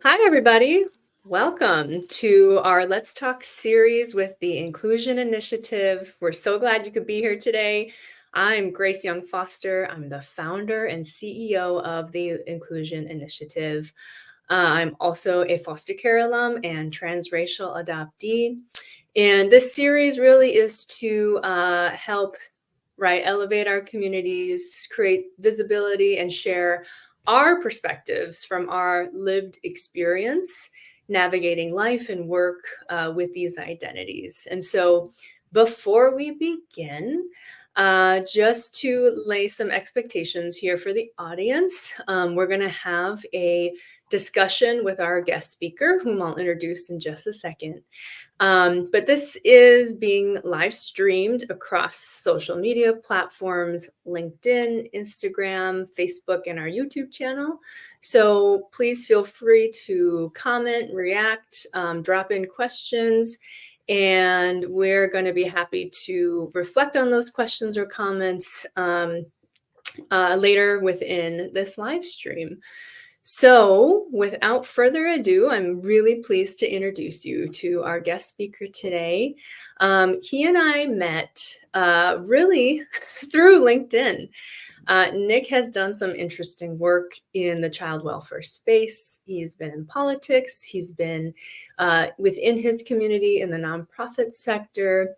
Hi, everybody. Welcome to our Let's Talk series with the Inclusion Initiative. We're so glad you could be here today. I'm Grace Young Foster. I'm the founder and CEO of the Inclusion Initiative. I'm also a foster care alum and transracial adoptee. And this series really is to help elevate our communities, create visibility, and share our perspectives from our lived experience navigating life and work with these identities. And so, before we begin, just to lay some expectations here for the audience, we're going to have a discussion with our guest speaker, whom I'll introduce in just a second. But this is being live streamed across social media platforms, LinkedIn, Instagram, Facebook, and our YouTube channel. So please feel free to comment, react, drop in questions, and we're going to be happy to reflect on those questions or comments later within this live stream. So, without further ado, I'm really pleased to introduce you to our guest speaker today. He and I met really through LinkedIn. Nick has done some interesting work in the child welfare space. He's been in politics. He's been within his community in the nonprofit sector.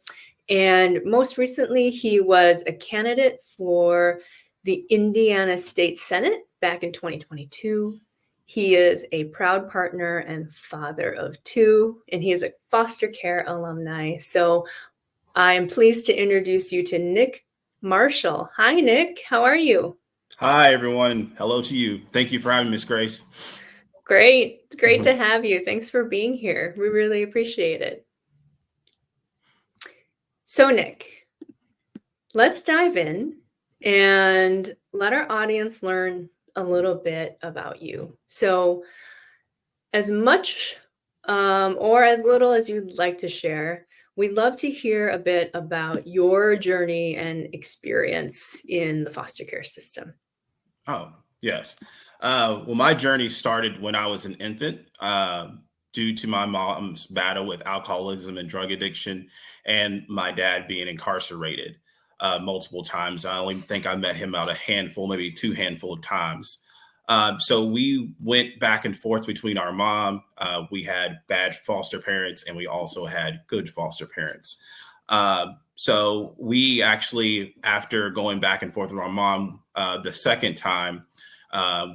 And most recently, he was a candidate for the Indiana State Senate back in 2022. He is a proud partner and father of two, and he is a foster care alumni. So I am pleased to introduce you to Nick Marshall. Hi, Nick. How are you? Hi, everyone. Hello to you. Thank you for having me, Miss Grace. Great. Great to have you. Thanks for being here. We really appreciate it. So, Nick, let's dive in and let our audience learn a little bit about you. So, as much or as little as you'd like to share, we'd love to hear a bit about your journey and experience in the foster care system. Oh, yes. Well, my journey started when I was an infant due to my mom's battle with alcoholism and drug addiction, and my dad being incarcerated multiple times. I only think I met him about a handful, maybe two handful of times. So we went back and forth between our mom. We had bad foster parents, and we also had good foster parents. So we actually, after going back and forth with our mom the second time,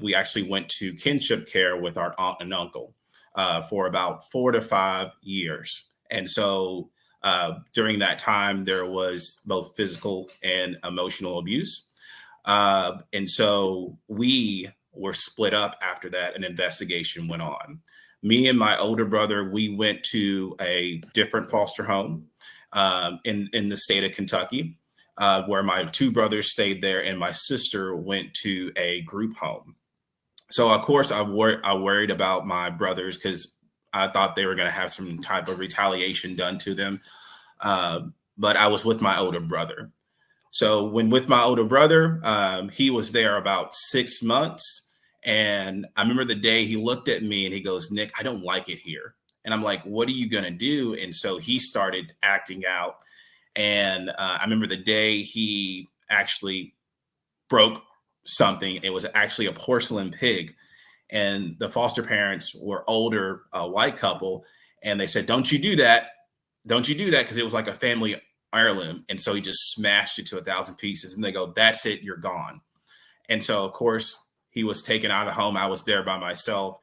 we actually went to kinship care with our aunt and uncle for about 4 to 5 years. And so during that time, there was both physical and emotional abuse. And so we were split up after that. An investigation went on. Me and my older brother, we went to a different foster home in the state of Kentucky, where my two brothers stayed there, and my sister went to a group home. So of course, I worried about my brothers because I thought they were going to have some type of retaliation done to them. But I was with my older brother. So when with my older brother, he was there about 6 months. And I remember the day he looked at me and he goes, "Nick, I don't like it here." And I'm like, "What are you going to do?" And so he started acting out. And I remember the day he actually broke something. It was actually a porcelain pig. And the foster parents were older, white couple. And they said, "Don't you do that. Don't you do that." Because it was like a family heirloom. And so he just smashed it to 1,000 pieces. And they go, "That's it. You're gone." And so, of course, he was taken out of the home. I was there by myself.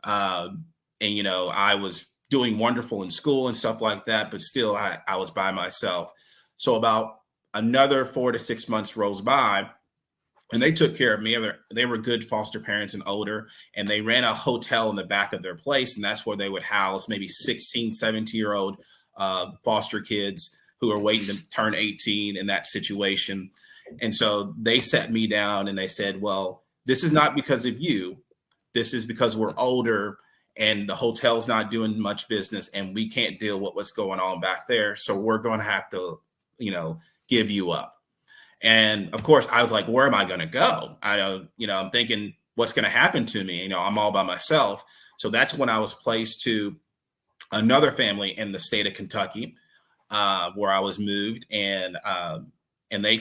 And I was doing wonderful in school and stuff like that, but still I was by myself. So about another 4 to 6 months rolls by, and they took care of me. They were good foster parents and older, and they ran a hotel in the back of their place. And that's where they would house maybe 16, 17-year-old foster kids who are waiting to turn 18 in that situation. And so they sat me down and they said, "Well, this is not because of you. This is because we're older and the hotel's not doing much business and we can't deal with what's going on back there. So we're going to have to, give you up." And of course, I was like, "Where am I going to go?" I'm thinking, what's going to happen to me? I'm all by myself. So that's when I was placed to another family in the state of Kentucky, where I was moved, and they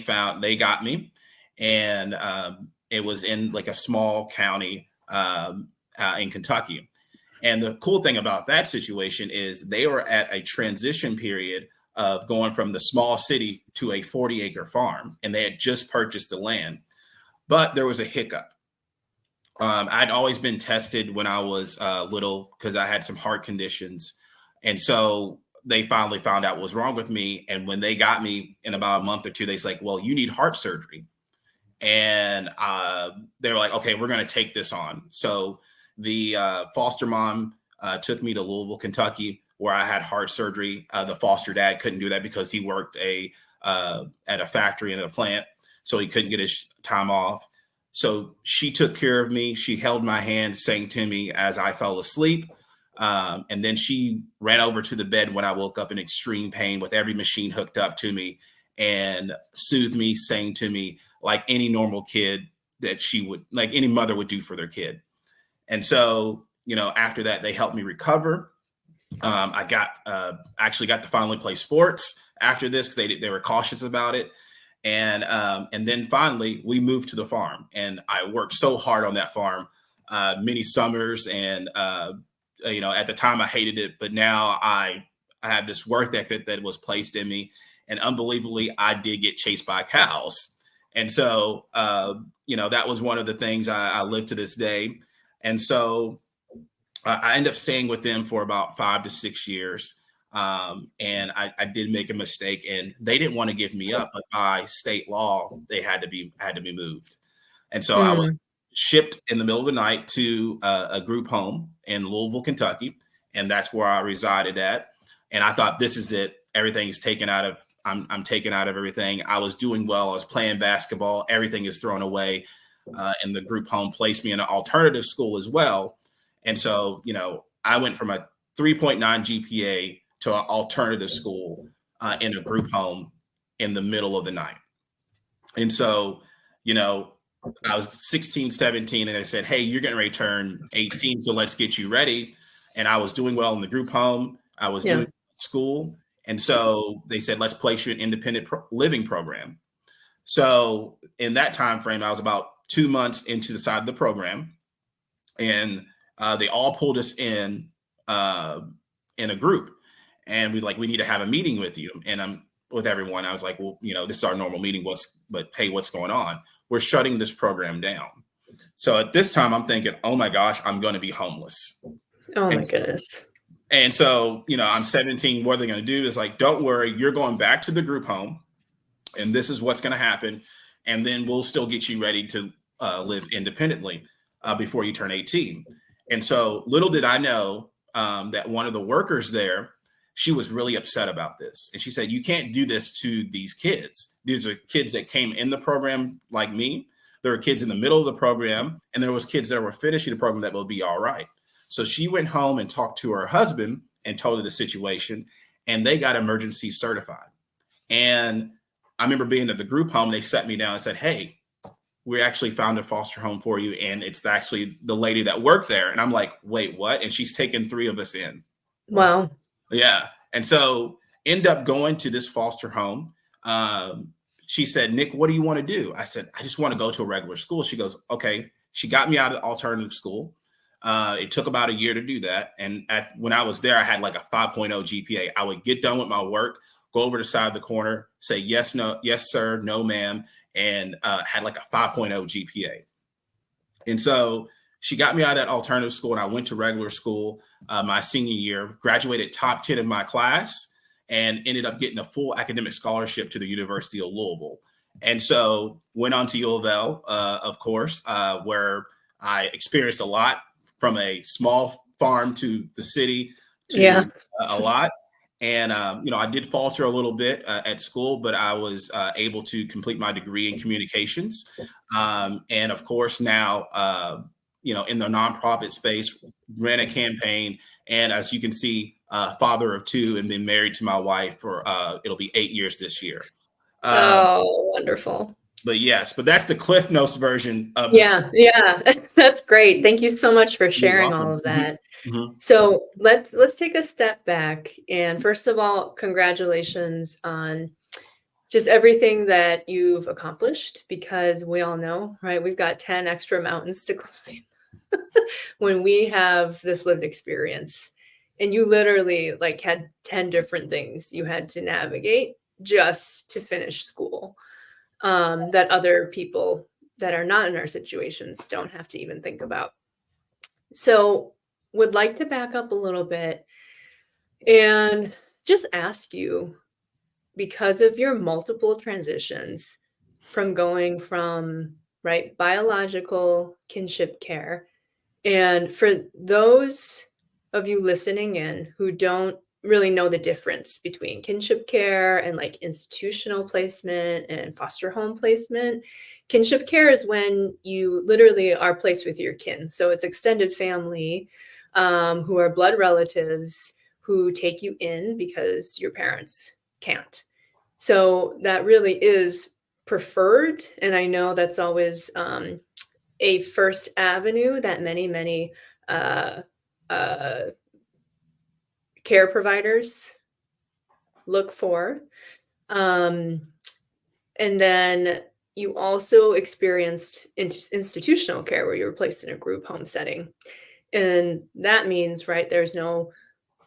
got me, and it was in like a small county in Kentucky. And the cool thing about that situation is they were at a transition period of going from the small city to a 40-acre farm, and they had just purchased the land. But there was a hiccup. I'd always been tested when I was little because I had some heart conditions. And so they finally found out what was wrong with me. And when they got me in about a month or two, they was like, well, you need heart surgery. And they were like, okay, we're going to take this on. So the foster mom took me to Louisville, Kentucky, where I had heart surgery. The foster dad couldn't do that because he worked at a factory and a plant, so he couldn't get his time off. So she took care of me. She held my hand, sang to me as I fell asleep. And then she ran over to the bed when I woke up in extreme pain with every machine hooked up to me and soothed me, sang to me like any normal kid that like any mother would do for their kid. And so, after that, they helped me recover. I actually got to finally play sports after this because they were cautious about it. And then finally we moved to the farm, and I worked so hard on that farm, many summers. And, at the time I hated it, but now I have this work ethic that was placed in me, and unbelievably, I did get chased by cows. And so, that was one of the things I live to this day. And so I ended up staying with them for about 5 to 6 years. And I did make a mistake, and they didn't want to give me up, but by state law, they had to be moved. And so I was shipped in the middle of the night to a group home in Louisville, Kentucky, and that's where I resided at. And I thought, this is it. Everything's taken out of. I'm taken out of everything. I was doing well. I was playing basketball. Everything is thrown away. And the group home placed me in an alternative school as well. And so, I went from a 3.9 GPA to an alternative school in a group home in the middle of the night. And so, I was 16, 17, and they said, hey, you're getting ready to turn 18, so let's get you ready. And I was doing well in the group home. I was doing school. And so they said, let's place you in independent living program. So in that time frame, I was about 2 months into the side of the program, and they all pulled us in a group, and we need to have a meeting with you. And I'm with everyone. I was like, well, this is our normal meeting. Hey, what's going on? We're shutting this program down. So at this time, I'm thinking, oh my gosh, I'm going to be homeless. Oh my goodness. And so, I'm 17. What they're going to do is like, don't worry, you're going back to the group home, and this is what's going to happen. And then we'll still get you ready to live independently before you turn 18. And so little did I know that one of the workers there, she was really upset about this. And she said, you can't do this to these kids. These are kids that came in the program like me. There were kids in the middle of the program, and there was kids that were finishing the program that will be all right. So she went home and talked to her husband and told her the situation, and they got emergency certified. And I remember being at the group home, they sat me down and said, hey, we actually found a foster home for you, and it's actually the lady that worked there. And I'm like, wait, what? And she's taken 3 of us in. Wow. Yeah. And so end up going to this foster home. She said, Nick, what do you want to do? I said, I just want to go to a regular school. She goes, okay. She got me out of the alternative school. It took about a year to do that. And when I was there, I had like a 5.0 GPA. I would get done with my work, go over to the side of the corner, say, yes, no, yes, sir, no, ma'am, and had like a 5.0 GPA. And so she got me out of that alternative school, and I went to regular school my senior year, graduated top 10 in my class, and ended up getting a full academic scholarship to the University of Louisville. And so went on to U of L, of course, where I experienced a lot, from a small farm to the city to a lot. And, I did falter a little bit at school, but I was able to complete my degree in communications. And of course, now, in the nonprofit space, ran a campaign. And as you can see, father of 2, and then married to my wife for, it'll be 8 years this year. Oh, wonderful. But yes, but that's the Cliff Notes version of the. Yeah, yeah. That's great. Thank you so much for You're sharing all welcome. of that. Mhm. So let's take a step back. And first of all, congratulations on just everything that you've accomplished, because we all know, right? We've got 10 extra mountains to climb when we have this lived experience. And you literally like had 10 different things you had to navigate just to finish school, that other people that are not in our situations don't have to even think about. So, would like to back up a little bit and just ask you, because of your multiple transitions from going from, right, biological kinship care, and for those of you listening in who don't really know the difference between kinship care and like institutional placement and foster home placement, kinship care is when you literally are placed with your kin. So it's extended family, who are blood relatives who take you in because your parents can't. So that really is preferred. And I know that's always a first avenue that many uh, uh, care providers look for. Um, and then you also experienced institutional care where you were placed in a group home setting. And that means, right, there's no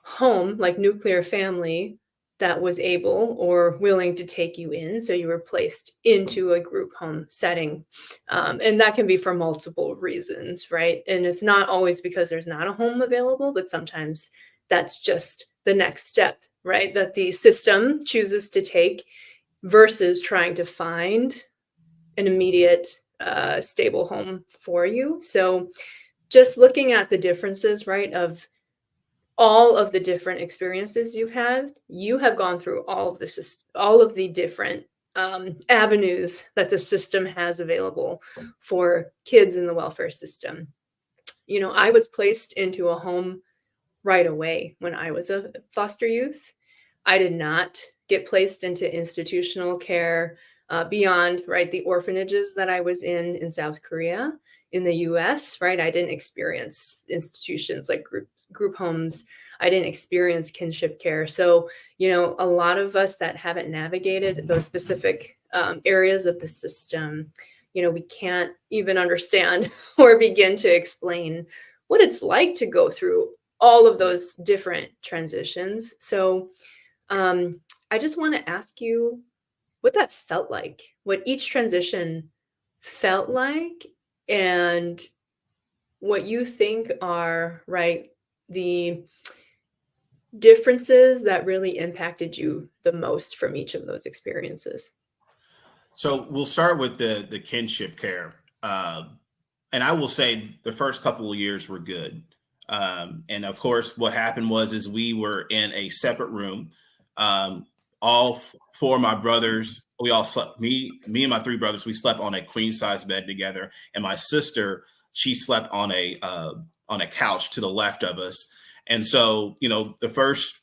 home, like nuclear family, that was able or willing to take you in. So you were placed into a group home setting. And that can be for multiple reasons, right? And it's not always because there's not a home available, but sometimes that's just the next step, right? That the system chooses to take versus trying to find an immediate, stable home for you. So just looking at the differences, right, of all of the different experiences you've had, you have gone through all of the different avenues that the system has available for kids in the welfare system. You know, I was placed into a home right away when I was a foster youth. I did not get placed into institutional care beyond, right, the orphanages that I was in South Korea. In the US, right, I didn't experience institutions like group homes. I didn't experience kinship care. So, you know, a lot of us that haven't navigated those specific areas of the system, you know, we can't even understand or begin to explain what it's like to go through all of those different transitions. So, um, I just want to ask you what that felt like, what each transition felt like, and what you think are, right, the differences that really impacted you the most from each of those experiences. So we'll start with the kinship care, and I will say the first couple of years were good. And of course, what happened was is we were in a separate room. Um, four of my brothers, we all slept. Me and my three brothers, we slept on a queen size bed together, and my sister, she slept on a couch to the left of us. And so, you know, the first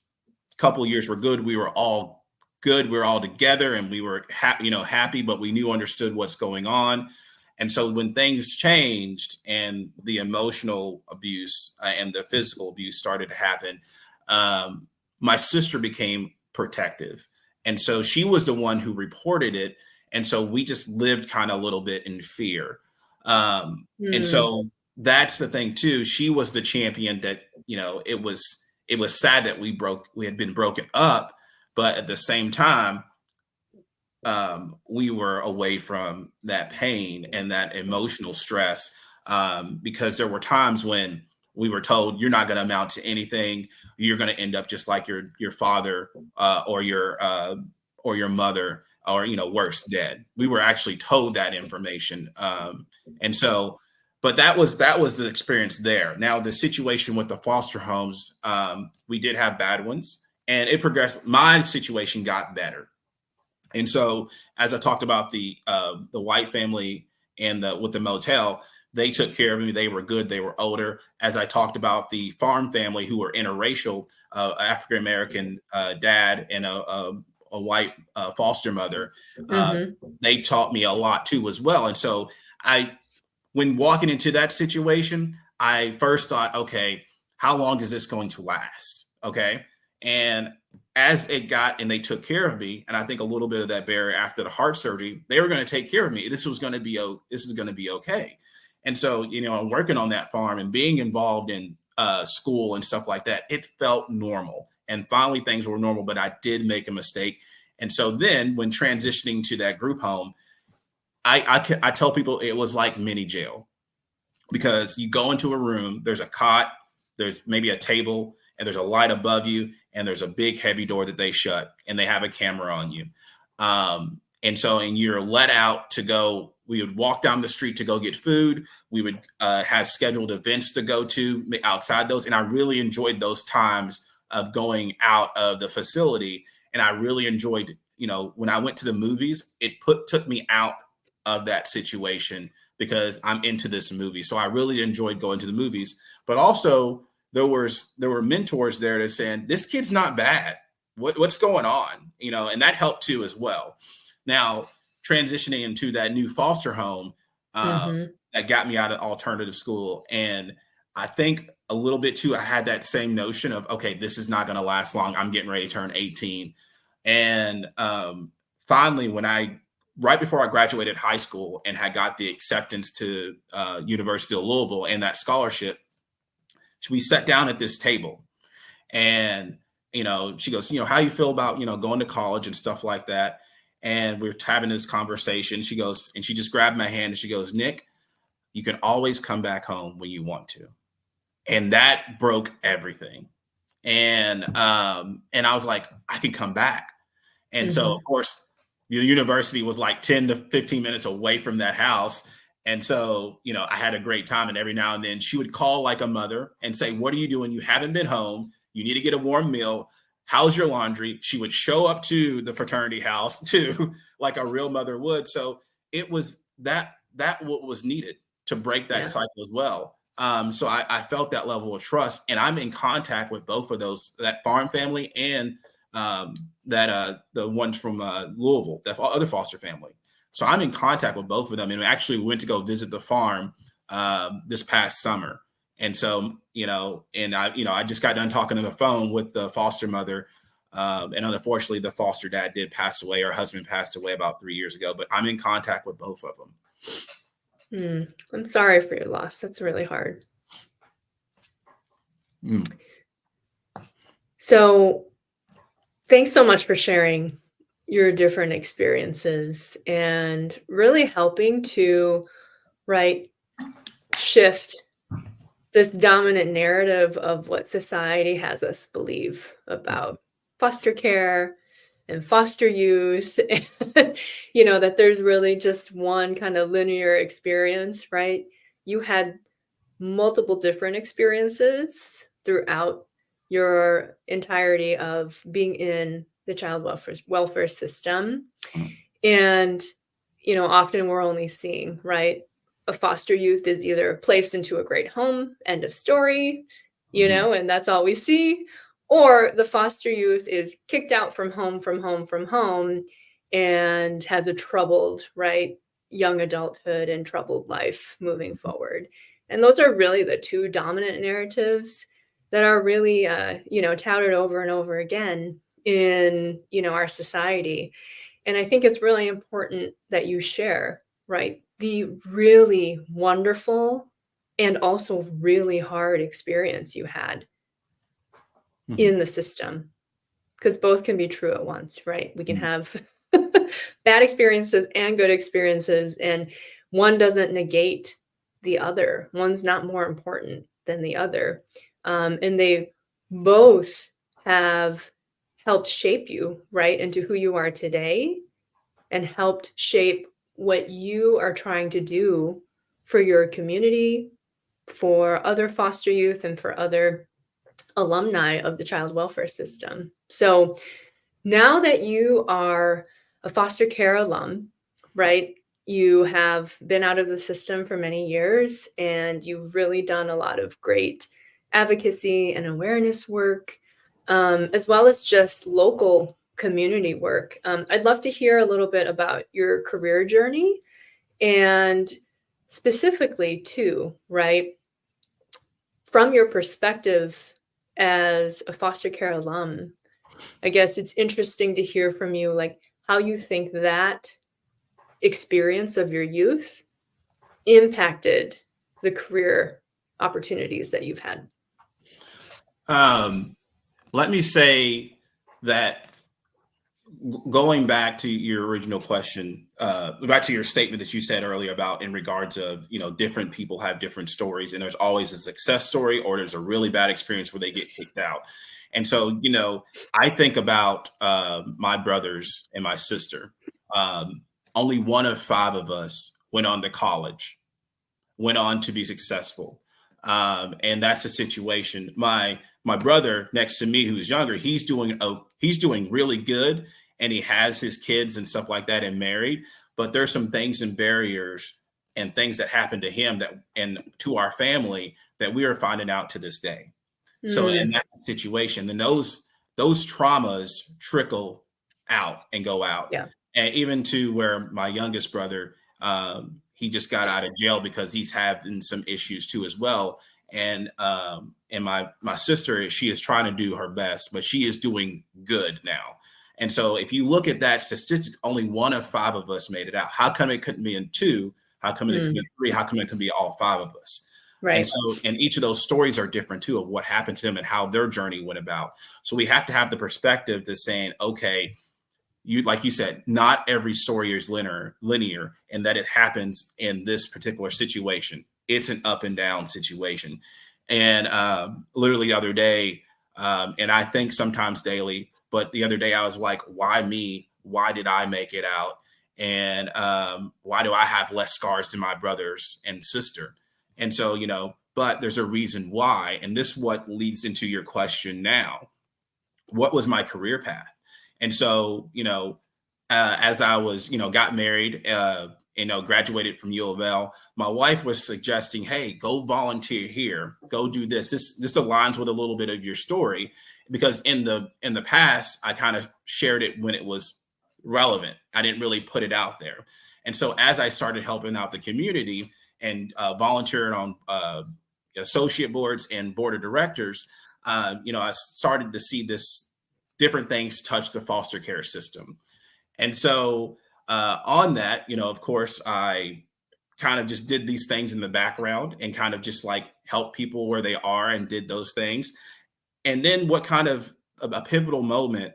couple of years were good. We were all good. We were all together, and we were happy, but we knew understood what's going on. And so when things changed and the emotional abuse and the physical abuse started to happen, my sister became protective. And so she was the one who reported it. And so we just lived kind of a little bit in fear. And Hmm. so that's the thing too. She was the champion that, you know, it was sad that we had been broken up, but at the same time, we were away from that pain and that emotional stress, because there were times when we were told you're not going to amount to anything. You're going to end up just like your father, or your mother, or you know, worse, dead. We were actually told that information, and so. But that was the experience there. Now the situation with the foster homes, we did have bad ones, and it progressed. My situation got better. And so, as I talked about the white family and the with the motel, they took care of me. They were good. They were older. As I talked about the farm family who were interracial, African American dad and a white foster mother, uh, Mhm. they taught me a lot too as well. And so I, when walking into that situation, I first thought, okay, how long is this going to last? Okay. And as it got, and they took care of me, and I think a little bit of that barrier after the heart surgery, they were going to take care of me. This was going to be, this is going to be okay. And so, I'm working on that farm and being involved in school and stuff like that. It felt normal. And finally, things were normal, but I did make a mistake. And so then when transitioning to that group home, I tell people it was like mini jail, because you go into a room, there's a cot, there's maybe a table, and there's a light above you, and there's a big heavy door that they shut, and they have a camera on you. And you're let out to go. We would walk down the street to go get food. We would have scheduled events to go to outside those. And I really enjoyed those times of going out of the facility. And I really enjoyed, when I went to the movies, it took me out of that situation because I'm into this movie. So I really enjoyed going to the movies. But also there were mentors there that saying, this kid's not bad. What's going on? And that helped too as well. Now, transitioning into that new foster home, Mhm. that got me out of alternative school. And I think a little bit too, I had that same notion of, okay, this is not going to last long. I'm getting ready to turn 18. And finally, right before I graduated high school and had got the acceptance to University of Louisville and that scholarship, we sat down at this table, and she goes, how you feel about going to college and stuff like that. And we're having this conversation. She goes, and she just grabbed my hand and she goes, Nick, you can always come back home when you want to. And that broke everything. And I was like, I can come back. And so, of Mhm. course, the university was like 10 to 15 minutes away from that house. And so, I had a great time. And every now and then she would call like a mother and say, what are you doing? You haven't been home. You need to get a warm meal. How's your laundry? She would show up to the fraternity house too, like a real mother would. So it was that what was needed to break that Yeah. cycle as well. So I felt that level of trust, and I'm in contact with both of those, that farm family and the ones from Louisville, that other foster family. So I'm in contact with both of them, and we actually went to go visit the farm this past summer. And so, I just got done talking on the phone with the foster mother. And unfortunately, the foster dad did pass away. Her husband passed away about 3 years ago, but I'm in contact with both of them. I'm sorry for your loss. That's really hard. Mm. So, thanks so much for sharing your different experiences and really helping to, right, shift this dominant narrative of what society has us believe about foster care and foster youth. And, that there's really just one kind of linear experience, right? You had multiple different experiences throughout your entirety of being in the child welfare system. And, often we're only seeing, right? A foster youth is either placed into a great home, end of story, Mhm. and that's all we see. Or the foster youth is kicked out from home, and has a troubled, right, young adulthood and troubled life moving forward. And those are really the two dominant narratives that are really, touted over and over again in, our society. And I think it's really important that you share, right, the really wonderful and also really hard experience you had Mhm. in the system, because both can be true at once, right? We can Mhm. have bad experiences and good experiences, and one doesn't negate the other. One's not more important than the other. And they both have helped shape you, right, into who you are today, and helped shape what you are trying to do for your community, for other foster youth, and for other alumni of the child welfare system. So now that you are a foster care alum, right? You have been out of the system for many years, and you've really done a lot of great advocacy and awareness work, as well as just local community work. I'd love to hear a little bit about your career journey and specifically too, right? From your perspective as a foster care alum, I guess it's interesting to hear from you, like how you think that experience of your youth impacted the career opportunities that you've had. Let me say that going back to your original question, back to your statement that you said earlier about in regards of, different people have different stories, and there's always a success story or there's a really bad experience where they get kicked out. And so, I think about my brothers and my sister. Only one of five of us went on to college, went on to be successful. And that's a situation. My brother next to me, who's younger, he's doing really good, and he has his kids and stuff like that and married. But there's some things and barriers and things that happened to him that and to our family that we are finding out to this day. So in that situation, then those traumas trickle out and go out. Yeah. And even to where my youngest brother, he just got out of jail because he's having some issues too as well. And my sister, she is trying to do her best, but she is doing good now. And so if you look at that statistic, only one of five of us made it out. How come it couldn't be in two? How come it could be three? How come it could be all five of us? Right. And so, and each of those stories are different too, of what happened to them and how their journey went about. So we have to have the perspective to saying, okay, like you said, not every story is linear, and that it happens in this particular situation. It's an up and down situation. And literally the other day, and I think sometimes daily, but the other day I was like, why me? Why did I make it out? And why do I have less scars than my brothers and sister? And so, but there's a reason why. And this what leads into your question now. What was my career path? And so, as I was, got married, graduated from U of L, my wife was suggesting, hey, go volunteer here, go do this. This aligns with a little bit of your story, because in the past, I kind of shared it when it was relevant. I didn't really put it out there. And so as I started helping out the community and volunteering on associate boards and board of directors, I started to see this different things touch the foster care system. And so on that, of course, I kind of just did these things in the background and kind of just like help people where they are and did those things. And then what kind of a pivotal moment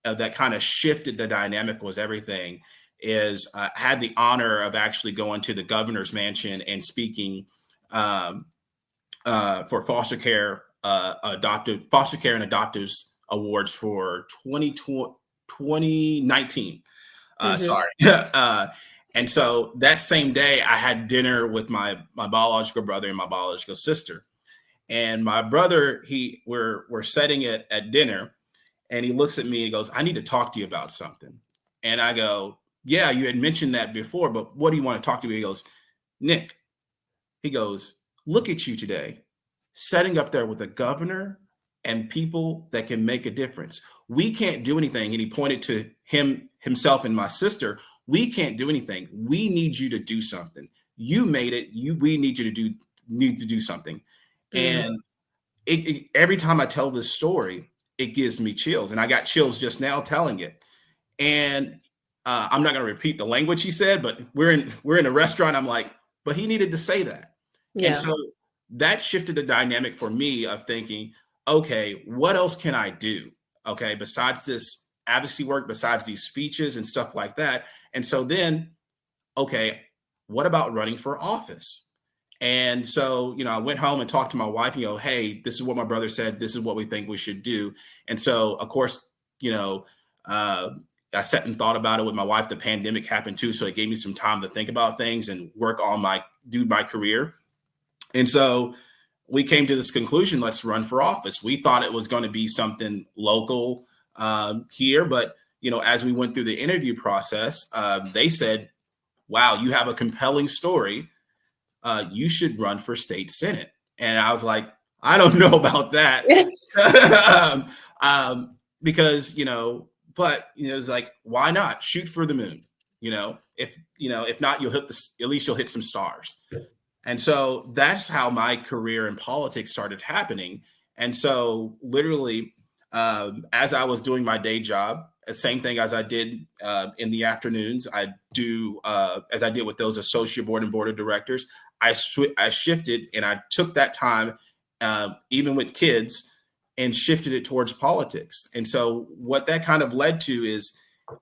that kind of shifted the dynamic was everything is I had the honor of actually going to the governor's mansion and speaking for foster care and adoptives awards for 2019. Sorry. And so that same day I had dinner with my biological brother and my biological sister. And my brother, we're setting it at dinner, and he looks at me and he goes, I need to talk to you about something. And I go, yeah, you had mentioned that before, but what do you want to talk to me? He goes, Nick, he goes, look at you today, setting up there with a governor and people that can make a difference. We can't do anything. And he pointed to himself and my sister. We can't do anything. We need you to do something. You made it. We need you to do something. And every time I tell this story, it gives me chills. And I got chills just now telling it. And I'm not going to repeat the language he said, but we're in a restaurant. I'm like, but he needed to say that. Yeah. And so that shifted the dynamic for me of thinking, okay, what else can I do? Okay, besides this advocacy work, besides these speeches and stuff like that. And so then, okay, what about running for office? And so, I went home and talked to my wife, hey, this is what my brother said. This is what we think we should do. And so, of course, I sat and thought about it with my wife. The pandemic happened too. So it gave me some time to think about things and work on my career. And so we came to this conclusion, let's run for office. We thought it was going to be something local here. But, as we went through the interview process, they said, wow, you have a compelling story. You should run for state senate. And I was like, I don't know about that. Because, but it's like, why not shoot for the moon? If not, you'll hit at least you'll hit some stars. And so that's how my career in politics started happening. And so literally, as I was doing my day job, the same thing as I did in the afternoons, I do as I did with those associate board and board of directors. I shifted and I took that time, even with kids, and shifted it towards politics. And so what that kind of led to is,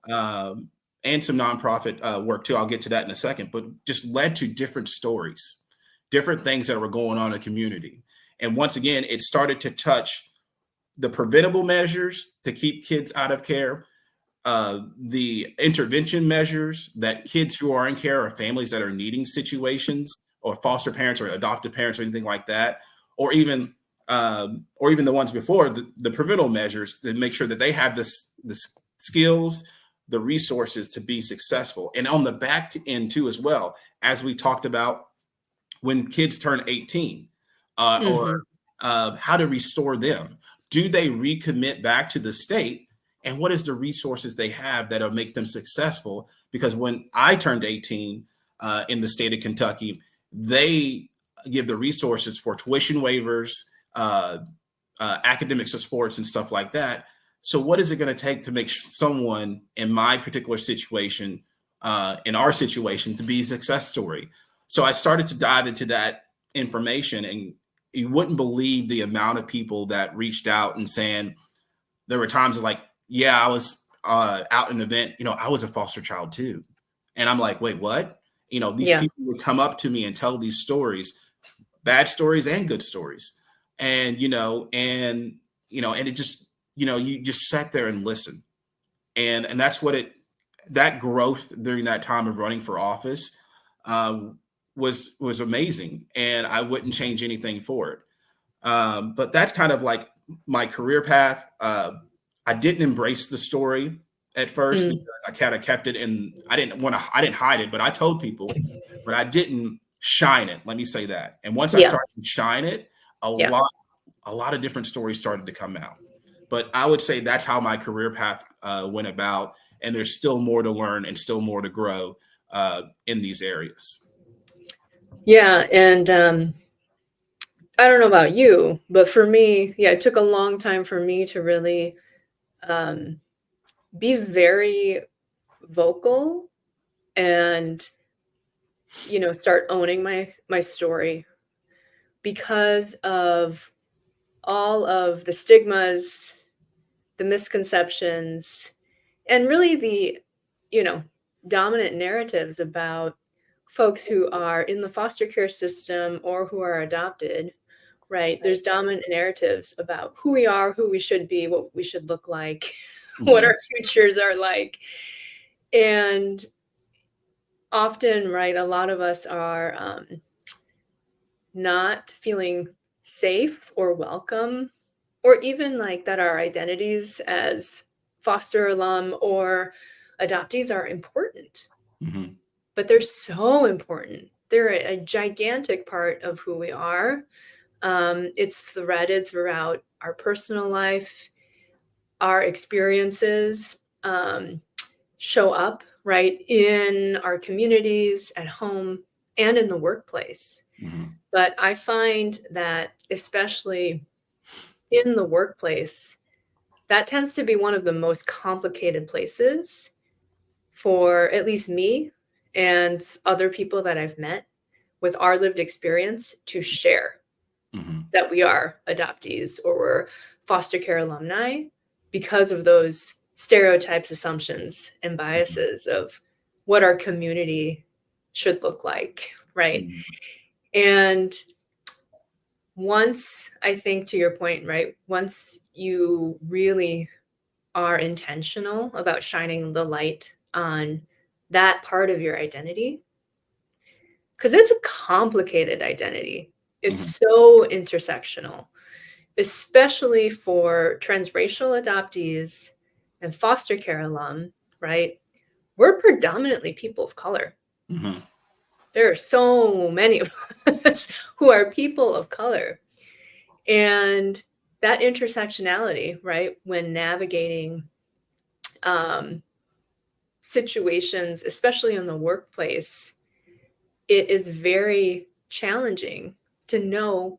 and some nonprofit work too. I'll get to that in a second, but just led to different stories, different things that were going on in the community. And once again, it started to touch the preventable measures to keep kids out of care, the intervention measures that kids who are in care or families that are needing situations, or foster parents or adoptive parents or anything like that, or even the ones before, the preventable measures to make sure that they have the skills, the resources to be successful. And on the back end too, as well, as we talked about when kids turn 18, or how to restore them. Do they recommit back to the state? And what is the resources they have that'll make them successful? Because when I turned 18 in the state of Kentucky, they give the resources for tuition waivers, academic supports, and stuff like that. So what is it going to take to make someone in my particular situation, in our situation, to be a success story? So I started to dive into that information, and you wouldn't believe the amount of people that reached out and saying, there were times like, yeah, I was out at an event, I was a foster child too. And I'm like, wait, what? These people would come up to me and tell these stories, bad stories and good stories. And, and it just, you just sat there and listened. And that's that growth during that time of running for office was amazing. And I wouldn't change anything for it. But that's kind of like my career path. I didn't embrace the story at first because I kind of kept it in. I didn't hide it, but I told people, but I didn't shine it. Let me say that. And once I started to shine it, a lot of different stories started to come out. But I would say that's how my career path went about. And there's still more to learn and still more to grow in these areas. Yeah. And I don't know about you, but for me, it took a long time for me to really be very vocal and, start owning my story, because of all of the stigmas, the misconceptions, and really the, dominant narratives about folks who are in the foster care system or who are adopted, right? There's dominant narratives about who we are, who we should be, what we should look like, what our futures are like. And often, right, a lot of us are not feeling safe or welcome, or even like that our identities as foster alum or adoptees are important. But they're so important. They're a gigantic part of who we are. It's threaded throughout our personal life. Our experiences show up, right, in our communities, at home, and in the workplace. But I find that especially in the workplace, that tends to be one of the most complicated places for at least me and other people that I've met with our lived experience to share that we are adoptees or we're foster care alumni, because of those stereotypes, assumptions, and biases of what our community should look like, right? And once, I think, to your point, right, once you really are intentional about shining the light on that part of your identity, because it's a complicated identity. It's so intersectional, especially for transracial adoptees and foster care alum, right? We're predominantly people of color. There are so many of us who are people of color. And that intersectionality, right, when navigating um, situations, especially in the workplace, it is very challenging to know,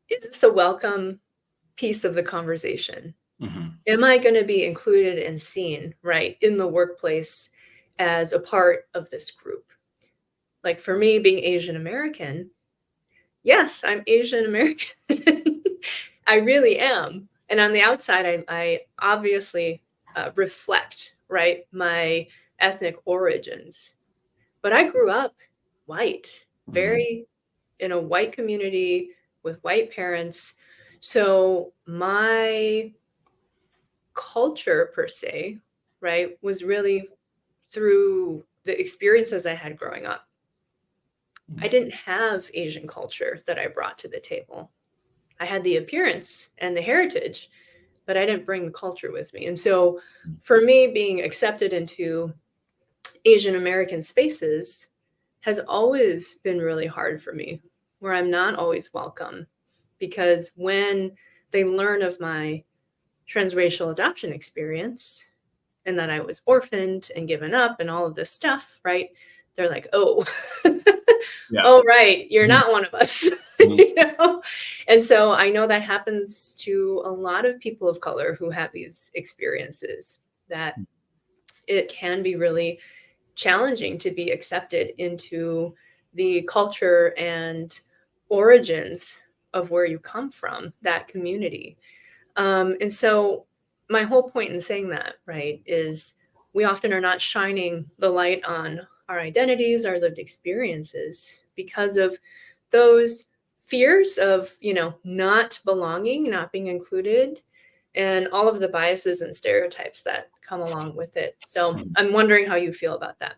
is this a welcome piece of the conversation? Mhm. Am I going to be included and seen, right, in the workplace as a part of this group? Like for me, being Asian American, yes, I'm Asian American. I really am. And on the outside, I obviously reflect, right, my ethnic origins. But I grew up white, Mhm. very in a white community with white parents. So my culture per se, right, was really through the experiences I had growing up. I Mhm. didn't have Asian culture that I brought to the table. I had the appearance and the heritage, but I didn't bring the culture with me. And so for me, being accepted into Asian American spaces has always been really hard for me, where I'm not always welcome. Because when they learn of my transracial adoption experience and that I was orphaned and given up and all of this stuff, right? They're like, oh, Yeah. oh, right, you're Mhm. not one of us, Mhm. you know? And so I know that happens to a lot of people of color who have these experiences, that it can be really challenging to be accepted into the culture and origins of where you come from, that community. And so, my whole point in saying that, right, is we often are not shining the light on our identities, our lived experiences, because of those fears of, not belonging, not being included, and all of the biases and stereotypes that come along with it. So, Mhm. I'm wondering how you feel about that.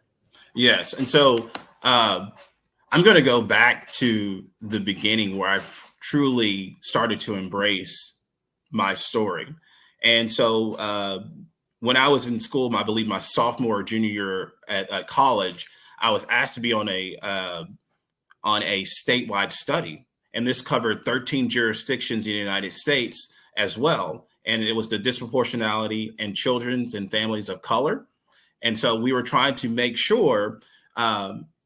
Yes. And so uh, I'm going to go back to the beginning where I've truly started to embrace my story. And so when I was in school, I believe my sophomore or junior year at college, I was asked to be on a statewide study. And this covered 13 jurisdictions in the United States as well. And it was the disproportionality in children's and families of color. And so we were trying to make sure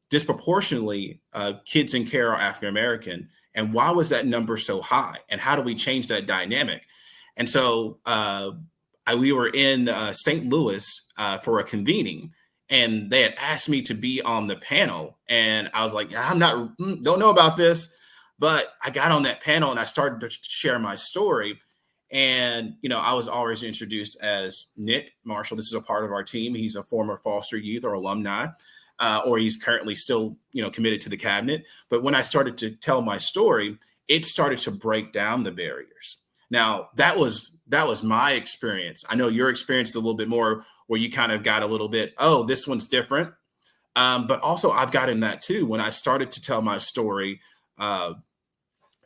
disproportionately kids in care are African American. And why was that number so high? And how do we change that dynamic? And so we were in St. Louis for a convening, and they had asked me to be on the panel, and I was like, I'm not, don't know about this, but I got on that panel and I started to share my story. And I was always introduced as Nick Marshall. This is a part of our team. He's a former Foster youth or alumni, or he's currently still committed to the cabinet. But when I started to tell my story, it started to break down the barriers. Now that was my experience. I know your experience is a little bit more where you kind of got a little bit, oh, this one's different. But also I've gotten that too when I started to tell my story,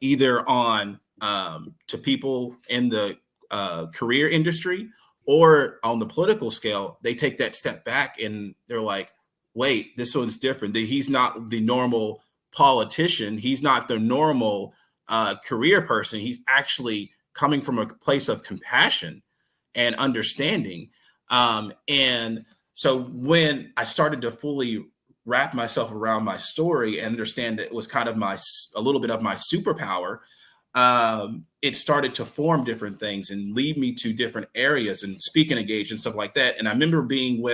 either on to people in the career industry or on the political scale. They take that step back and they're like, wait, this one's different. He's not the normal politician. He's not the normal career person. He's actually coming from a place of compassion and understanding. And so when I started to fully wrap myself around my story and understand that it was kind of a little bit of my superpower, it started to form different things and lead me to different areas and speaking engagements, stuff like that. And I remember being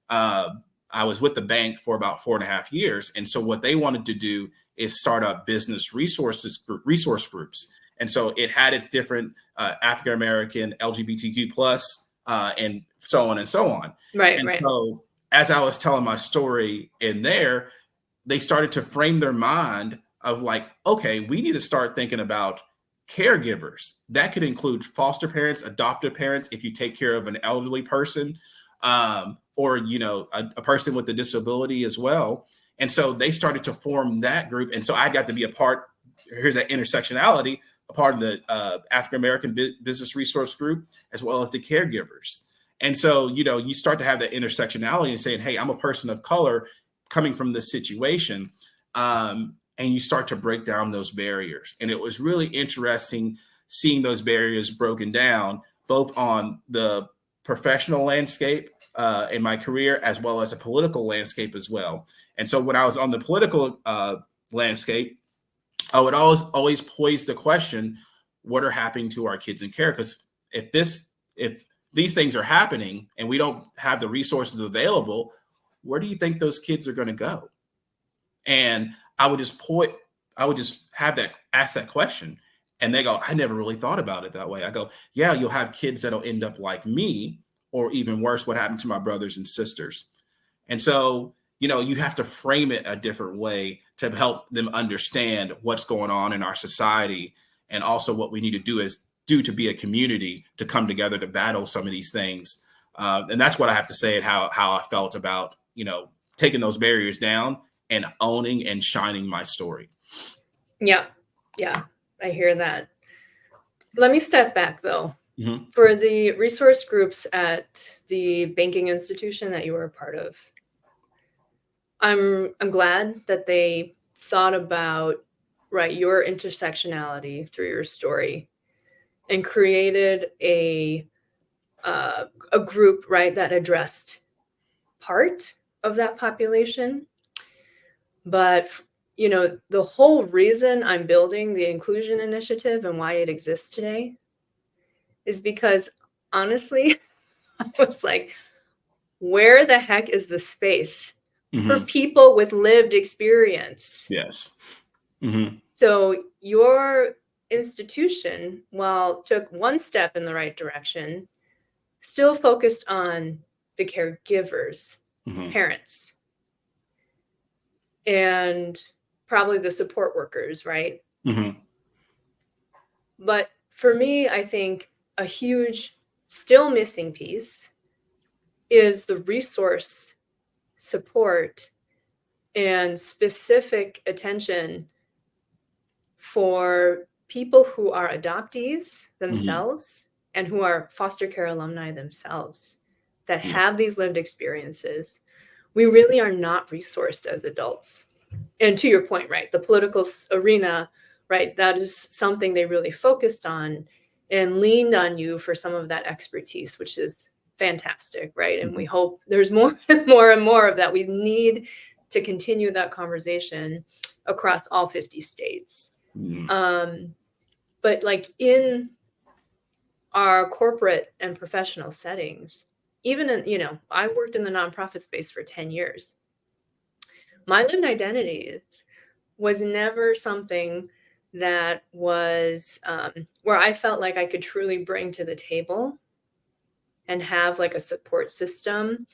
I was with the bank for about 4.5 years. And so what they wanted to do is start up business resource groups. And so it had its different African American, LGBTQ plus, and so on and so on. Right, And right. so as I was telling my story in there, they started to frame their mind of like, okay, we need to start thinking about caregivers. That could include foster parents, adoptive parents, if you take care of an elderly person, or a person with a disability as well. And so they started to form that group. And so I got to be a part. Here's that intersectionality, a part of the African American Business Resource Group, as well as the caregivers. And so, you start to have that intersectionality and saying, hey, I'm a person of color coming from this situation. And you start to break down those barriers. And it was really interesting seeing those barriers broken down, both on the professional landscape in my career, as well as a political landscape as well. And so when I was on the political landscape, I would always pose the question, what are happening to our kids in care? Because if these things are happening and we don't have the resources available, where do you think those kids are going to go? And I would just ask that question. And they go, I never really thought about it that way. I go, yeah, you'll have kids that'll end up like me, or even worse, what happened to my brothers and sisters. And so, you have to frame it a different way to help them understand what's going on in our society, and also what we need to do to be a community to come together to battle some of these things. And that's what I have to say, and how I felt about, taking those barriers down and owning and shining my story. Yeah. I hear that. Let me step back though. Mm-hmm. For the resource groups at the banking institution that you were a part of, I'm glad that they thought about, right, your intersectionality through your story and created a group, right, that addressed part of that population. But the whole reason I'm building the Inclusion Initiative and why it exists today is because, honestly, I was like, where the heck is the space for people with lived experience? Yes. Mm-hmm. So your institution, while took one step in the right direction, still focused on the caregivers, parents, and probably the support workers, right? But for me, I think a huge, still missing piece is the resource support and specific attention for people who are adoptees themselves and who are foster care alumni themselves that have these lived experiences. We really are not resourced as adults. And to your point, right, the political arena, right, that is something they really focused on and leaned on you for some of that expertise, which is fantastic, right? And we hope there's more and more and more of that. We need to continue that conversation across all 50 states. But like in our corporate and professional settings, even in, I worked in the nonprofit space for 10 years. My lived identities was never something that was where I felt like I could truly bring to the table and have like a support system.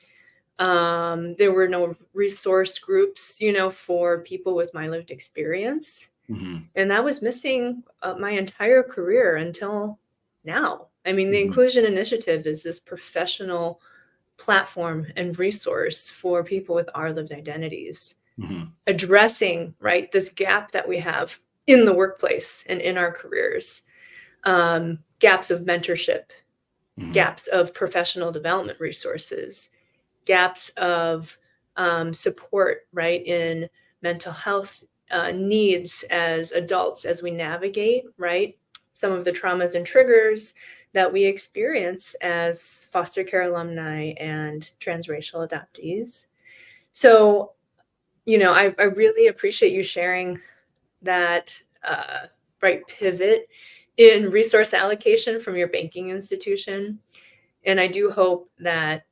There were no resource groups, for people with my lived experience. And that was missing my entire career until now. I mean, the Inclusion Initiative is this professional platform and resource for people with our lived identities, addressing, right, this gap that we have in the workplace and in our careers, gaps of mentorship, gaps of professional development resources, gaps of support, right, in mental health needs as adults as we navigate, right, some of the traumas and triggers that we experience as foster care alumni and transracial adoptees. So, I really appreciate you sharing that right pivot in resource allocation from your banking institution. And I do hope that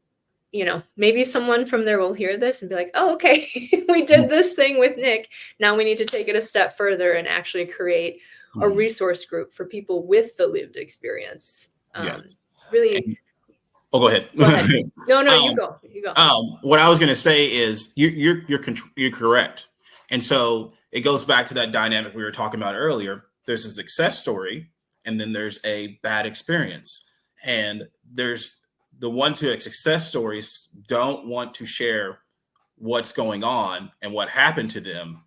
maybe someone from there will hear this and be like, oh, okay, we did this thing with Nick. Now we need to take it a step further and actually create a resource group for people with the lived experience. Yes. Really. Go ahead. Go ahead. No, you go. You go. What I was going to say is you're correct. And so it goes back to that dynamic we were talking about earlier. There's a success story, and then there's a bad experience. And there's the ones who have success stories don't want to share what's going on and what happened to them.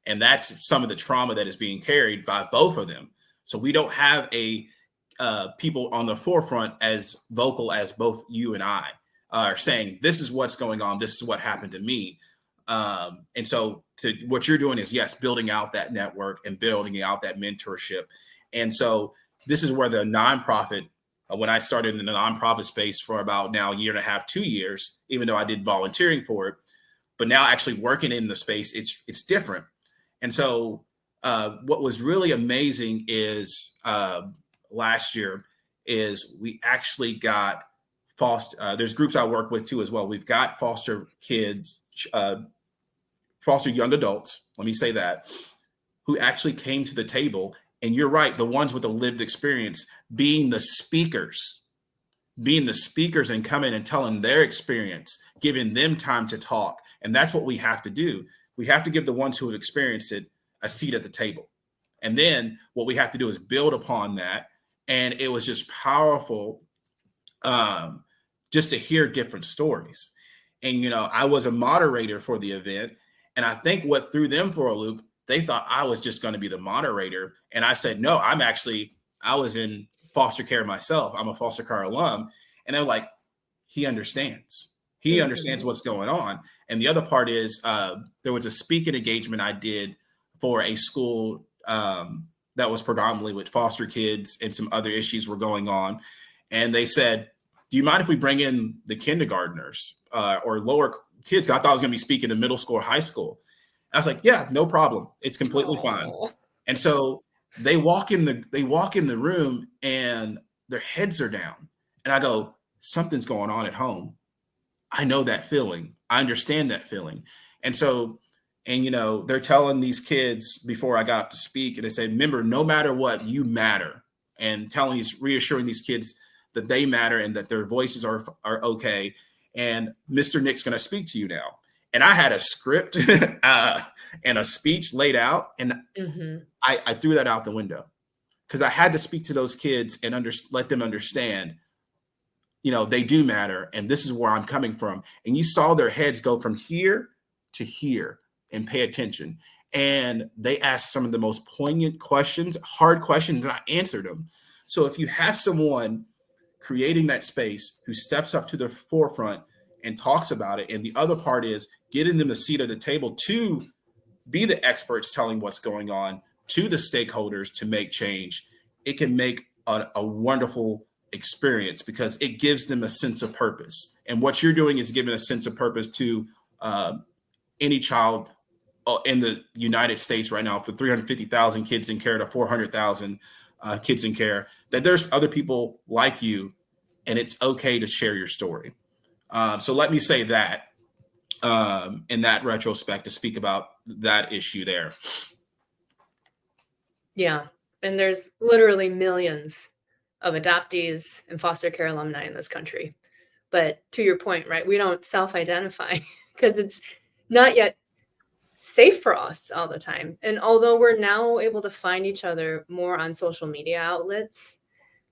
And that's some of the trauma that is being carried by both of them. So we don't have people on the forefront as vocal as both you and I are saying, this is what's going on. This is what happened to me. And so what you're doing is, yes, building out that network and building out that mentorship. And so this is where the nonprofit when I started in the nonprofit space for about now a year and a half, 2 years, even though I did volunteering for it. But now actually working in the space, it's different. And so what was really amazing is last year is we actually got foster. There's groups I work with too as well. We've got foster kids, foster young adults. Let me say that, who actually came to the table. And you're right, the ones with the lived experience being the speakers, and coming and telling their experience, giving them time to talk. And that's what we have to do. We have to give the ones who have experienced it a seat at the table. And then what we have to do is build upon that. And it was just powerful just to hear different stories. And, I was a moderator for the event. And I think what threw them for a loop, they thought I was just going to be the moderator. And I said, no, I was in foster care myself. I'm a foster care alum. And they're like, he understands. He understands what's going on. And the other part is there was a speaking engagement I did for a school that was predominantly with foster kids, and some other issues were going on. And they said, do you mind if we bring in the kindergartners or lower kids? I thought I was going to be speaking to middle school or high school. I was like, yeah, no problem. It's completely fine. And so they walk in the room and their heads are down. And I go, something's going on at home. I know that feeling. I understand that feeling. And so, they're telling these kids before I got up to speak, and they say, remember, no matter what, you matter. And reassuring these kids that they matter and that their voices are okay. And Mr. Nick's going to speak to you now. And I had a script and a speech laid out, and I threw that out the window because I had to speak to those kids and let them understand, they do matter, and this is where I'm coming from. And you saw their heads go from here to here and pay attention. And they asked some of the most poignant questions, hard questions, and I answered them. So if you have someone creating that space who steps up to the forefront and talks about it, and the other part is getting them a seat at the table to be the experts telling what's going on to the stakeholders to make change, it can make a wonderful experience because it gives them a sense of purpose. And what you're doing is giving a sense of purpose to any child in the United States right now, for 350,000 kids in care to 400,000 kids in care, that there's other people like you, and it's okay to share your story. So let me say that in that retrospect to speak about that issue there. Yeah. And there's literally millions of adoptees and foster care alumni in this country. But to your point, right, we don't self-identify because it's not yet safe for us all the time. And although we're now able to find each other more on social media outlets,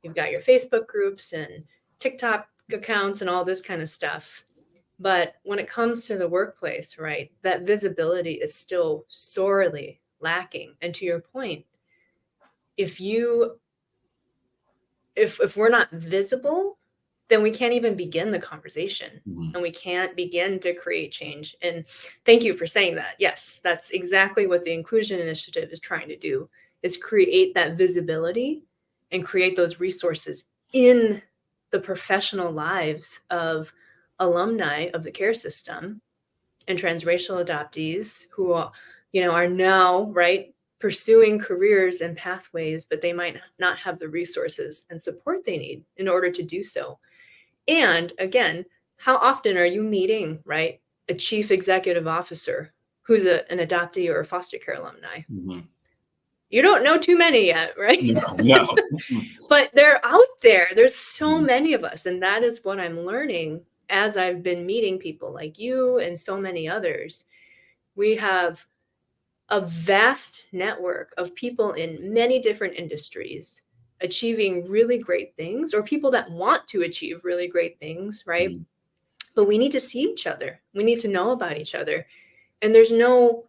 you've got your Facebook groups and TikTok accounts and all this kind of stuff. But when it comes to the workplace, right, that visibility is still sorely lacking. And to your point, if we're not visible, then we can't even begin the conversation and we can't begin to create change. And thank you for saying that. Yes, that's exactly what the Inclusion Initiative is trying to do, is create that visibility and create those resources in the professional lives of alumni of the care system and transracial adoptees who are now, right, pursuing careers and pathways, but they might not have the resources and support they need in order to do so. And again, how often are you meeting, right, a chief executive officer who's an adoptee or a foster care alumni? You don't know too many yet, right? No. But they're out there. There's so many of us. And that is what I'm learning as I've been meeting people like you and so many others. We have a vast network of people in many different industries achieving really great things, or people that want to achieve really great things, right? But we need to see each other. We need to know about each other. And there's no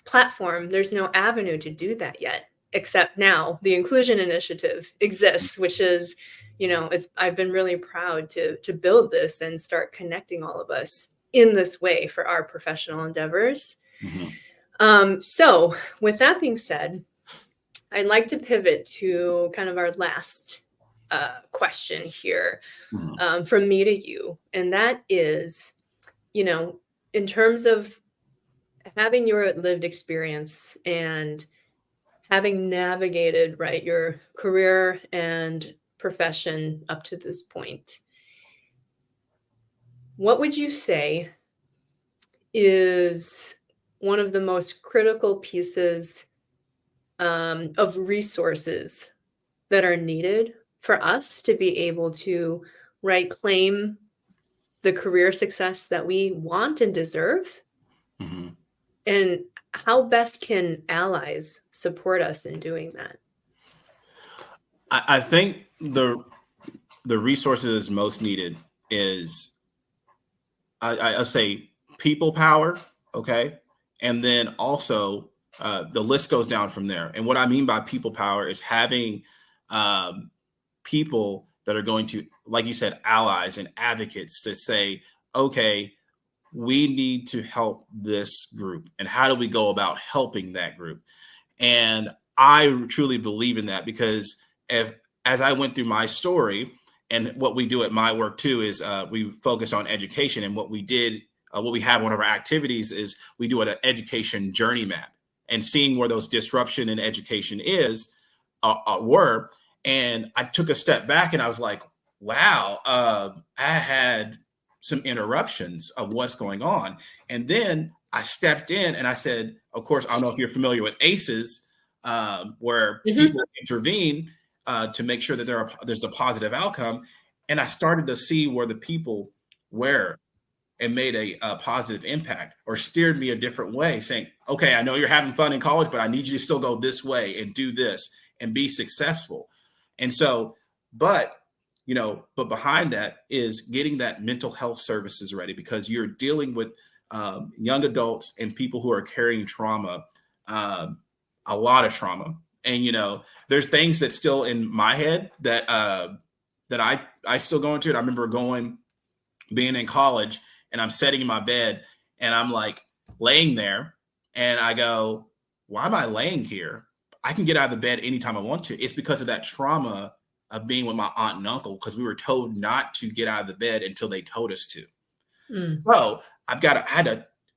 platform, there's no avenue to do that yet, except now the Inclusion Initiative exists, which is, I've been really proud to build this and start connecting all of us in this way for our professional endeavors. So with that being said, I'd like to pivot to kind of our last question here, from me to you. And that is, in terms of having your lived experience and having navigated, right, your career and profession up to this point, what would you say is one of the most critical pieces of resources that are needed for us to be able to, right, claim the career success that we want and deserve? Mhm. And how best can allies support us in doing that? I think the resources most needed is I say people power, okay, and then also the list goes down from there. And what I mean by people power is having um, people that are going to, like you said, allies and advocates to say, okay, we need to help this group, and how do we go about helping that group? And I truly believe in that because if, as I went through my story, and what we do at my work too is we focus on education. And what we did, what we have one of our activities is we do an education journey map and seeing where those disruption in education were. And I took a step back and I was like, wow, I had some interruptions of what's going on. And then I stepped in and I said, of course, I don't know if you're familiar with ACEs, where Mhm. people intervene to make sure that there's a positive outcome. And I started to see where the people were and made a positive impact or steered me a different way, saying, okay, I know you're having fun in college, but I need you to still go this way and do this and be successful. And so, but but behind that is getting that mental health services ready, because you're dealing with young adults and people who are carrying trauma, um, a lot of trauma. And there's things that still in my head that I still go into it. I remember being in college, and I'm sitting in my bed and I'm like laying there and I go, why am I laying here? I can get out of the bed anytime I want to. It's because of that trauma of being with my aunt and uncle, because we were told not to get out of the bed until they told us to. Mm. So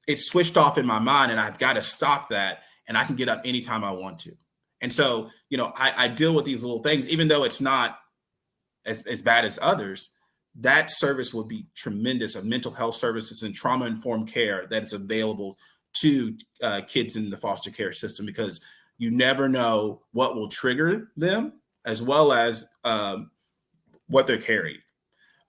it switched off in my mind, and I've got to stop that, and I can get up anytime I want to. And so, I deal with these little things, even though it's not as bad as others. That service will be tremendous, of mental health services and trauma informed care that is available to kids in the foster care system, because you never know what will trigger them, as well as what they're carrying.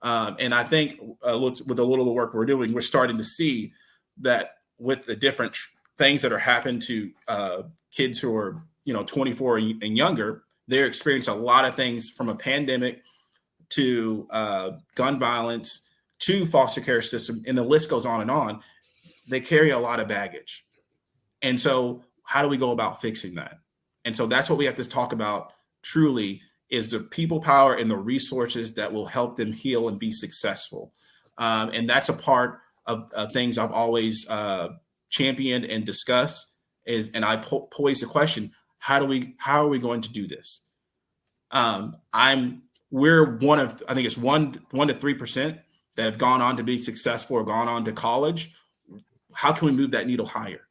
And I think with a little of the work we're doing, we're starting to see that with the different things that are happening to kids who are 24 and younger, they're experiencing a lot of things, from a pandemic to gun violence to foster care system, and the list goes on and on. They carry a lot of baggage. And so how do we go about fixing that? And so that's what we have to talk about truly, is the people power and the resources that will help them heal and be successful. And that's a part of things I've always championed and discussed and I pose the question, how are we going to do this? We're one of, I think it's 1 to 3% that have gone on to be successful or gone on to college. How can we move that needle higher?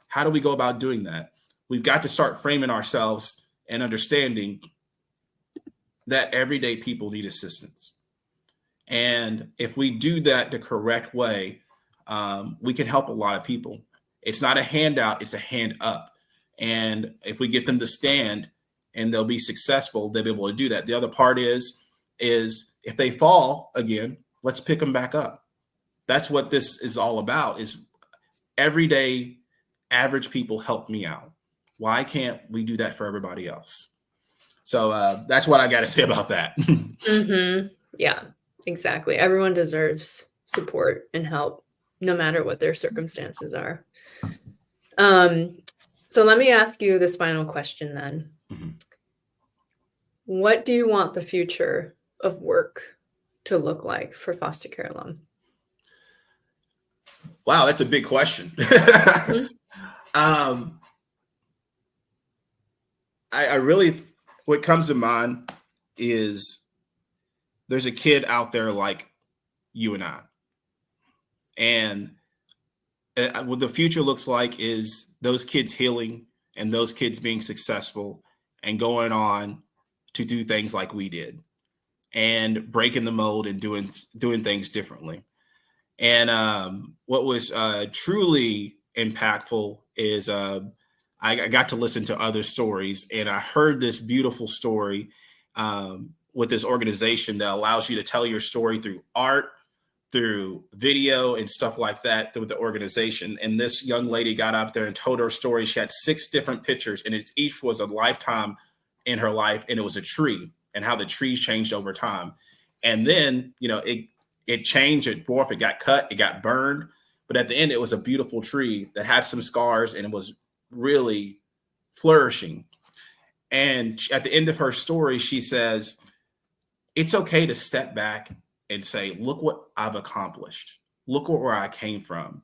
How do we go about doing that? We've got to start framing ourselves and understanding that everyday people need assistance. And if we do that the correct way, we can help a lot of people. It's not a handout, it's a hand up. And if we get them to stand and they'll be successful, they'll be able to do that. The other part is if they fall again, let's pick them back up. That's what this is all about, is everyday average people help me out. Why can't we do that for everybody else? So that's what I got to say about that. Mm-hmm. Yeah, exactly. Everyone deserves support and help, no matter what their circumstances are. Um, so let me ask you this final question then. Mhm. What do you want the future of work to look like for foster care alum? Wow, that's a big question. Mhm. um, I really, what comes to mind is there's a kid out there like you and I. And what the future looks like is those kids healing and those kids being successful and going on to do things like we did and breaking the mold and doing things differently. And what was truly impactful is I got to listen to other stories, and I heard this beautiful story with this organization that allows you to tell your story through art, through video, and stuff like that through the organization. And this young lady got up there and told her story. She had 6 different pictures, and each was a lifetime in her life, and it was a tree and how the trees changed over time. And then, it changed, it dwarfed, it got cut, it got burned. But at the end, it was a beautiful tree that had some scars and it was really flourishing. And at the end of her story, she says, it's okay to step back and say, look what I've accomplished. Look where I came from.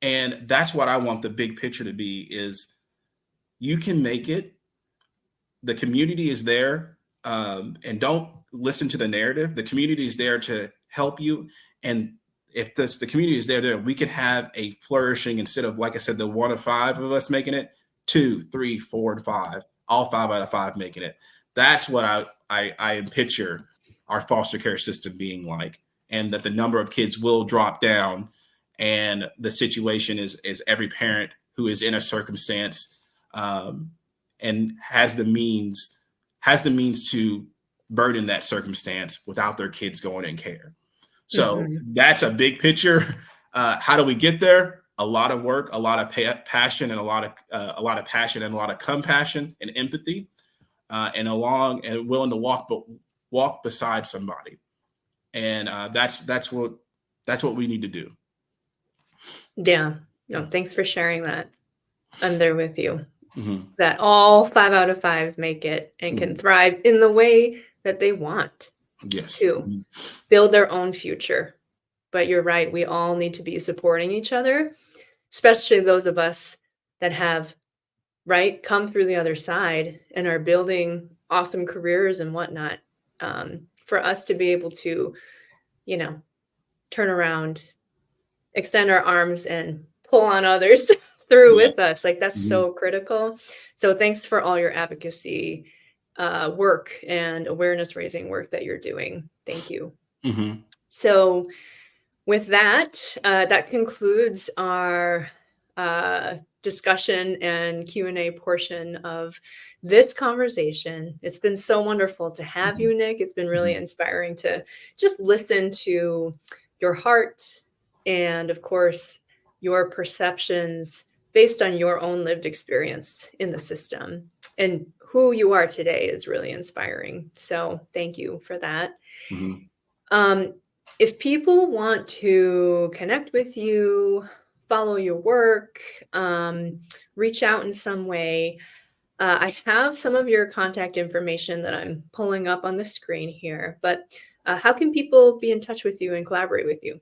And that's what I want the big picture to be is you can make it. The community is there. And don't listen to the narrative. The community is there to help you. And if the community is there, we can have a flourishing instead of, like I said, the 1 of 5 of us making it, 2, 3, 4, and 5, all 5 out of 5 making it. That's what I picture our foster care system being like, and that the number of kids will drop down. And the situation is every parent who is in a circumstance and has the means to burden that circumstance without their kids going in care. So that's a big picture. How do we get there? A lot of work, a lot of passion, and a lot of compassion and empathy, and willing to walk beside somebody. And that's what we need to do. Yeah. No, thanks for sharing that. I'm there with you. That all 5 out of 5 make it and can thrive in the way that they want to build their own future. But you're right. We all need to be supporting each other, especially those of us that have, come through the other side and are building awesome careers and whatnot. For us to be able to, turn around, extend our arms and pull on others through with us. Like that's so critical. So thanks for all your advocacy work and awareness raising work that you're doing. Thank you. So with that, that concludes our discussion and Q&A portion of this conversation. It's been so wonderful to have you, Nick. It's been really inspiring to just listen to your heart and, of course, your perceptions based on your own lived experience in the system. And who you are today is really inspiring. So thank you for that. If people want to connect with you, follow your work, reach out in some way, I have some of your contact information that I'm pulling up on the screen here, but how can people be in touch with you and collaborate with you?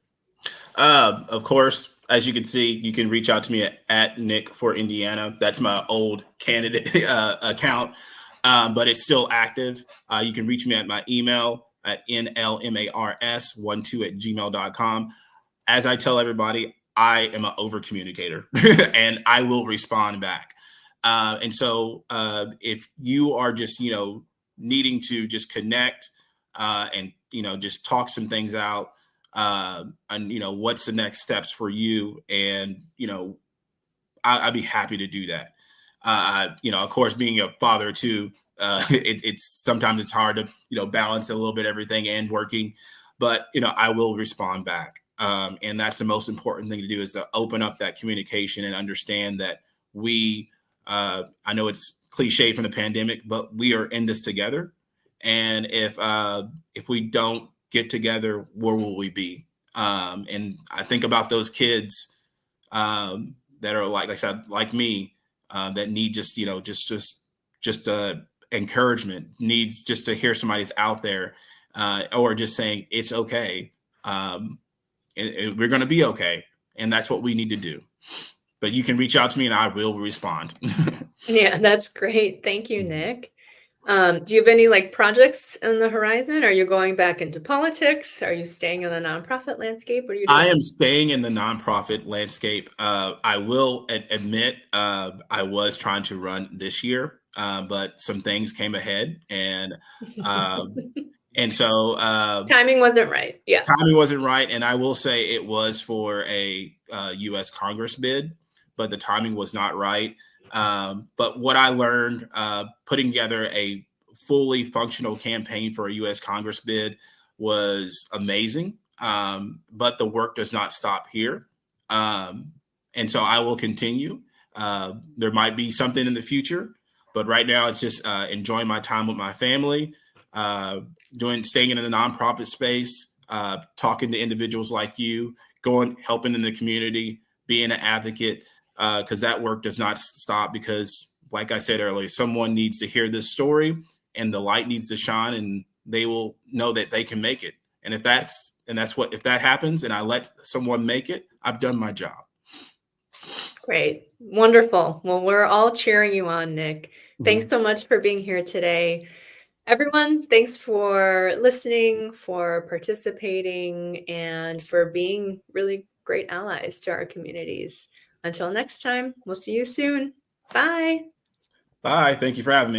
Of course, as you can see, you can reach out to me at Nick for Indiana. That's my old candidate account, but it's still active. You can reach me at my email at nlmars12@gmail.com. As I tell everybody, I am an over communicator and I will respond back. And so if you are just, needing to just connect and, just talk some things out, and what's the next steps for you, and I'd be happy to do that. Of course, being a father too, it's sometimes it's hard to balance a little bit everything and working, but I will respond back, and that's the most important thing to do, is to open up that communication and understand that I know it's cliche from the pandemic, but we are in this together, and if we don't get together, where will we be? And I think about those kids that are like I said, like me, that need just encouragement, needs just to hear somebody's out there, or just saying it's okay. And we're going to be okay. And that's what we need to do. but you can reach out to me and I will respond. Yeah, that's great. Thank you, Nick. Do you have any like projects on the horizon? Are you going back into politics? Are you staying in the nonprofit landscape? What are you I doing? am staying in the nonprofit landscape. I will admit I was trying to run this year, but some things came ahead, uh, and so Timing wasn't right. Yeah. timing wasn't right. And I will say it was for a U.S. Congress bid, but the timing was not right. But what I learned putting together a fully functional campaign for a U.S. Congress bid was amazing. But the work does not stop here. Um, and so I will continue. There might be something in the future, but right now it's just enjoying my time with my family, uh, staying in the nonprofit space, talking to individuals like you, going, helping in the community, being an advocate, because that work does not stop. Because, like I said earlier, someone needs to hear this story, and the light needs to shine, and they will know that they can make it. And if that happens, and I let someone make it, I've done my job. Great. Wonderful. Well, we're all cheering you on, Nick. Thanks Mhm. so much for being here today. Everyone, thanks for listening, for participating, and for being really great allies to our communities. Until next time, we'll see you soon. Bye. Bye. Thank you for having me.